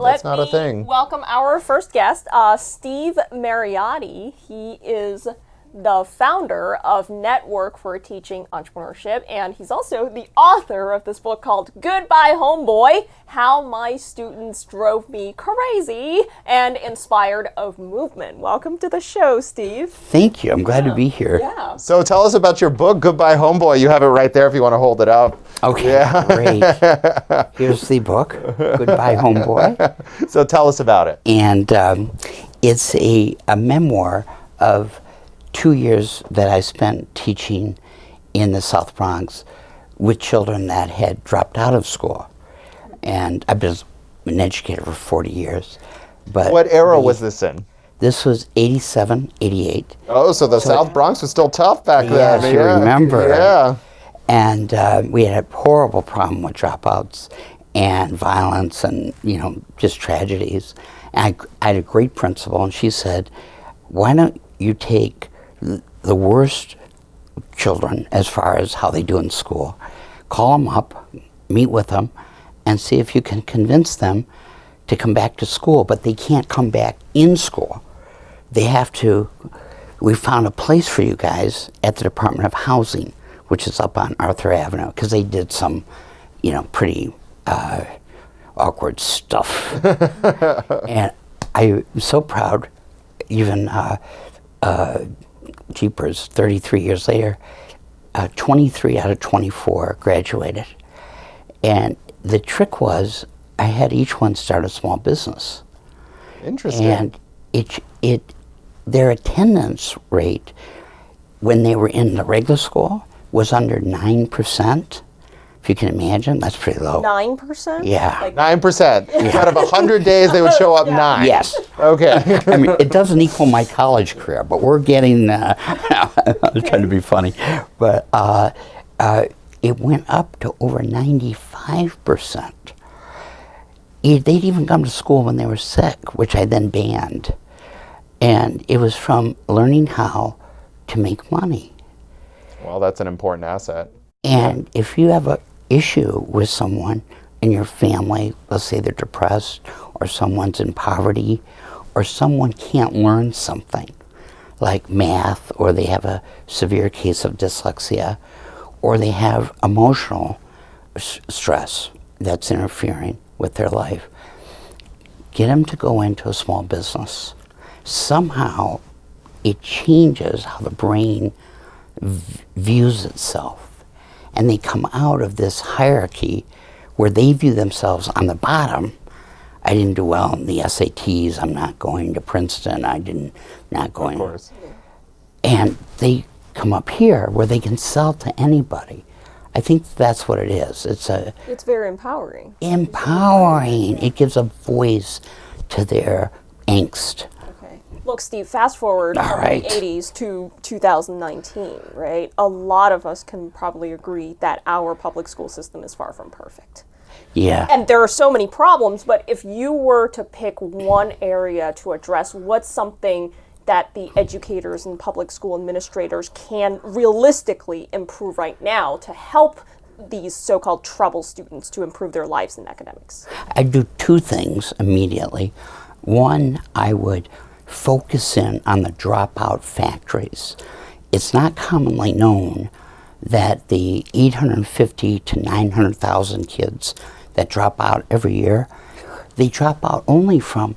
That's not a thing. Welcome our first guest, Steve Mariotti. He is the founder of Network for Teaching Entrepreneurship, and he's also the author of this book called Goodbye Homeboy, How My Students Drove Me Crazy and Inspired a Movement. Welcome to the show, Steve. Thank you. I'm glad to be here. Yeah. So tell us about your book, Goodbye Homeboy. You have it right there if you want to hold it up. Okay, great. Here's the book, Goodbye Homeboy. So tell us about it. And it's a memoir of 2 years that I spent teaching in the South Bronx with children that had dropped out of school. And I've been an educator for 40 years. But What era was this in? This was 87, 88. Oh, so the South Bronx was still tough back then. Yes, you remember. Yeah. And we had a horrible problem with dropouts and violence and, just tragedies. And I had a great principal, and she said, why don't you take the worst children as far as how they do in school, call them up, meet with them, and see if you can convince them to come back to school. But they can't come back in school. They have to, we found a place for you guys at the Department of Housing, which is up on Arthur Avenue, because they did some, pretty awkward stuff. And I'm so proud, even jeepers, 33 years later, 23 out of 24 graduated. And the trick was, I had each one start a small business. Interesting. And their attendance rate when they were in the regular school was under 9%. If you can imagine, that's pretty low. 9%? Yeah. 9%. Out of 100 days, they would show up 9. Yes. Okay. I mean, it doesn't equal my college career, but we're getting, I was trying to be funny, but it went up to over 95%. They'd even come to school when they were sick, which I then banned. And it was from learning how to make money. Well, that's an important asset. And if you have an issue with someone in your family, let's say they're depressed, or someone's in poverty, or someone can't learn something, like math, or they have a severe case of dyslexia, or they have emotional stress that's interfering with their life, get them to go into a small business. Somehow, it changes how the brain views itself. And they come out of this hierarchy where they view themselves on the bottom. I didn't do well in the SATs. I'm not going to Princeton. Not going. Of course. And they come up here where they can sell to anybody. I think that's what it is. It's very empowering. Empowering. It gives a voice to their angst. Okay. Look, Steve, fast forward from the 80s to 2019, right? A lot of us can probably agree that our public school system is far from perfect. Yeah. And there are so many problems, but if you were to pick one area to address, what's something that the educators and public school administrators can realistically improve right now to help these so-called trouble students to improve their lives in academics? I'd do two things immediately. One, I would focus in on the dropout factories. It's not commonly known that the 850 to 900,000 kids that drop out every year, they drop out only from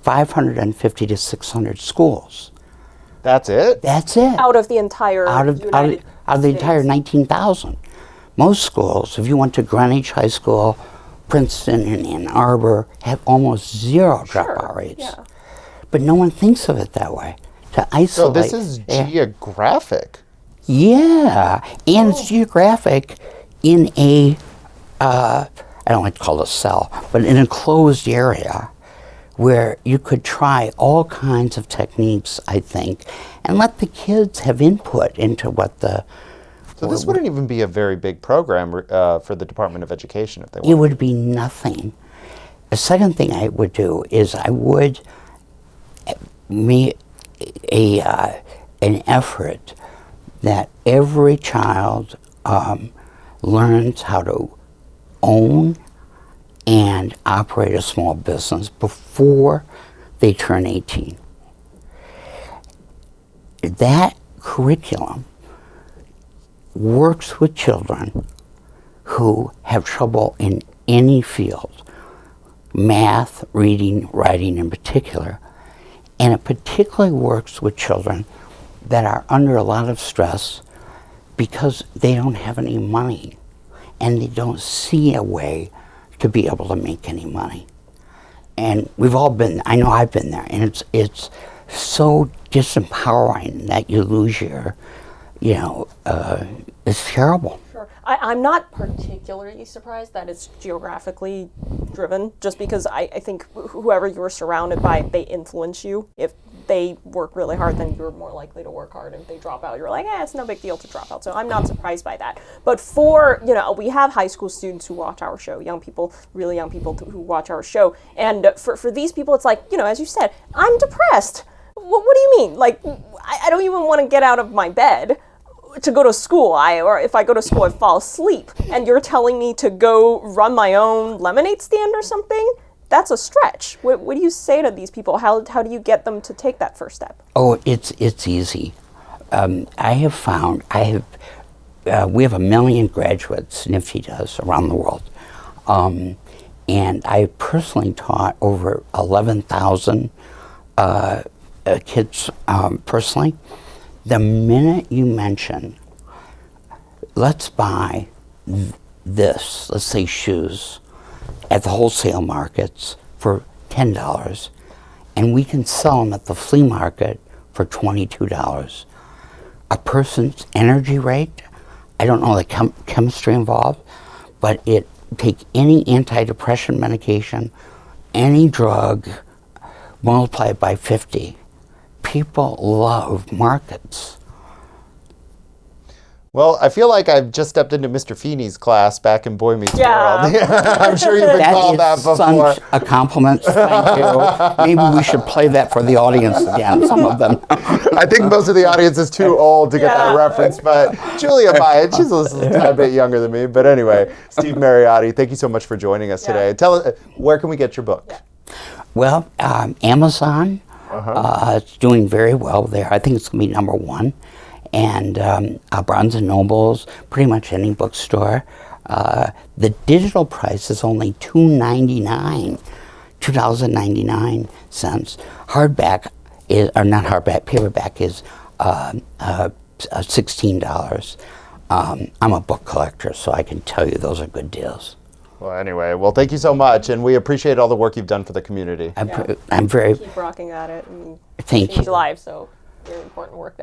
550 to 600 schools. That's it? That's it. Out of the entire out of the entire 19,000. Most schools, if you went to Greenwich High School, Princeton, and Ann Arbor, have almost zero dropout rates. Yeah. But no one thinks of it that way. To isolate. So this is geographic. Yeah, and it's geographic in a, I don't like to call it a cell, but an enclosed area where you could try all kinds of techniques, I think, and let the kids have input into what the... So this wouldn't even be a very big program for the Department of Education if they wanted. It would be nothing. The second thing I would do is I would make an effort that every child learns how to own and operate a small business before they turn 18. That curriculum works with children who have trouble in any field, math, reading, writing in particular, and it particularly works with children that are under a lot of stress because they don't have any money and they don't see a way to be able to make any money. And we've all been, I know I've been there, and it's so disempowering that you lose your, it's terrible. Sure. I'm not particularly surprised that it's geographically driven, just because I think whoever you're surrounded by, they influence you. If they work really hard, then you're more likely to work hard. And if they drop out, you're like, it's no big deal to drop out. So I'm not surprised by that. But for, we have high school students who watch our show, young people, really young people who watch our show. And for these people, it's like, as you said, I'm depressed. What do you mean? Like, I don't even want to get out of my bed to go to school. Or if I go to school, I fall asleep. And you're telling me to go run my own lemonade stand or something? That's a stretch. What do you say to these people? How do you get them to take that first step? Oh, it's easy. I have found, we have 1 million graduates, NIFTY does, around the world. And I personally taught over 11,000 kids personally. The minute you mention, let's buy this, let's say shoes, at the wholesale markets for $10, and we can sell them at the flea market for $22. A person's energy rate, I don't know the chemistry involved, but take any antidepressant medication, any drug, multiply it by 50. People love markets. Well, I feel like I've just stepped into Mr. Feeney's class back in Boy Meets World. I'm sure you've been called that before. Such a compliment. Thank you. Maybe we should play that for the audience again, some of them. I think most of the audience is too old to get that reference, but Julia Byatt, she's a tad bit younger than me. But anyway, Steve Mariotti, thank you so much for joining us today. Tell us, where can we get your book? Well, Amazon, it's doing very well there. I think it's going to be #1. And Barnes & Noble's, pretty much any bookstore. The digital price is only $2.99. Hardback is, or not hardback, paperback is $16. I'm a book collector, so I can tell you those are good deals. Well, anyway, thank you so much, and we appreciate all the work you've done for the community. I'm very... Keep rocking at it. Thank you. Change lives, so very important work that